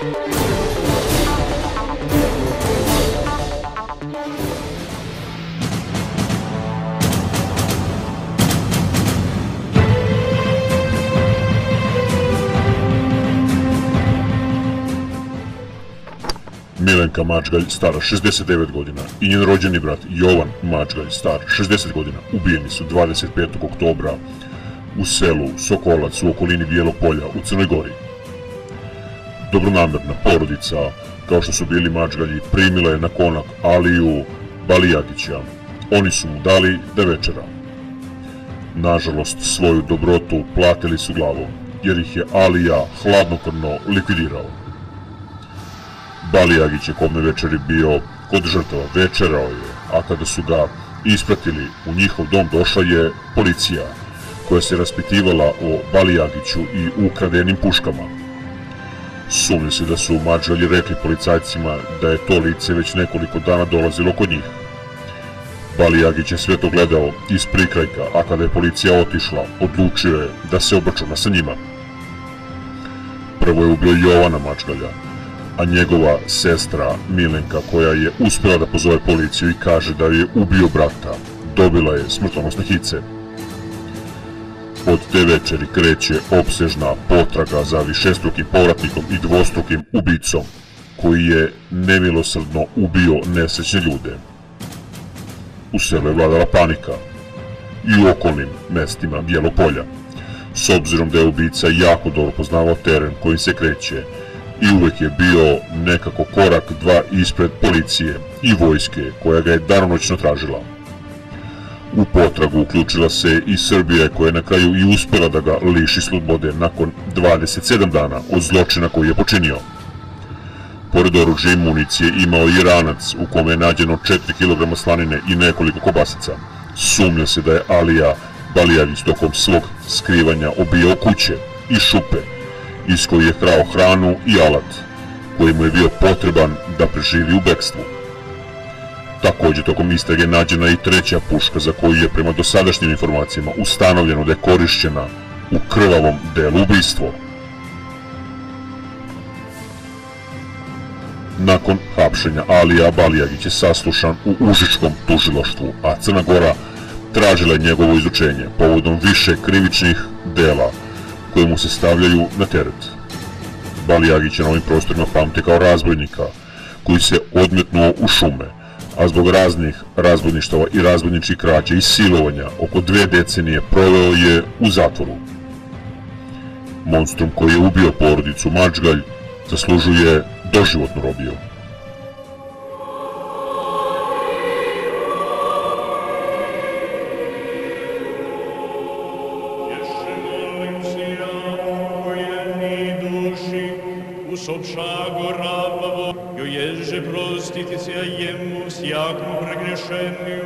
Milenka Mačgalj, stara 69 godina, i njen rođeni brat Jovan Mačgalj, star 60 godina, ubijeni su 25. oktobra u selu Sokolac u okolini Bijelog Polja u Crnoj Gori. Dobronamerna porodica, kao što su bili Mačgalji, primila je na konak Aliju Balijagića. Oni su mu dali da večera. Nažalost, svoju dobrotu platili su glavom, jer ih je Alija hladnokrvno likvidirao. Balijagić je kome večeri bio kod žrtava, večerao je, a kada su ga ispratili u njihov dom došla je policija, koja se raspitivala o Balijagiću i ukradenim puškama. Sumnja se da su Mačgalji rekli policajcima da je to lice već nekoliko dana dolazilo kod njih. Balijagić je sve to gledao iz prikrajka, a kada je policija otišla, odlučio je da se obračuna sa njima. Prvo je ubio Jovana Mačgalja, a njegova sestra Milenka, koja je uspjela da pozove policiju i kaže da je ubio brata, dobila je smrtonosne hice. Od te večeri kreće opsežna potraga za višestrukim povratnikom i dvostrukim ubicom, koji je nemilosrdno ubio nesrećne ljude. U selu je vladala panika i u okolnim mestima Bijelog Polja, s obzirom da je ubica jako dobro poznavao teren kojim se kreće i uvek je bio nekako korak, dva ispred policije i vojske koja ga je danonoćno tražila. U potragu uključila se i Srbija, koja je na kraju i uspjela da ga liši slobode nakon 27 dana od zločina koji je počinio. Pored oružja i municije imao i ranac u kome je nađeno 4 kg slanine i nekoliko kobasica. Sumnja se da je Alija Balijagić tokom svog skrivanja obijao kuće i šupe, iz koji je krao hranu i alat, koji mu je bio potreban da preživi u bekstvu. Također, tokom istrage nađena i treća puška za koju je prema dosadašnjim informacijama ustanovljeno da je korišćena u krvavom delu ubistva. Nakon hapšenja Alija Balijagić je saslušan u Užičkom tužilaštvu, a Crna Gora tražila je njegovo izručenje povodom više krivičnih dela koje mu se stavljaju na teret. Balijagić je na ovim prostorima pamti kao razbojnika koji se odmetnuo u šume, a zbog raznih razbojništava i razbojničkih krađa i silovanja oko 2 decenije proveo je u zatvoru. Monstrum koji je ubio porodicu Mačgalj zaslužuje doživotnu robiju. Usopša go rabavo, jo ježe prostiti se jemu всякому прегрешению,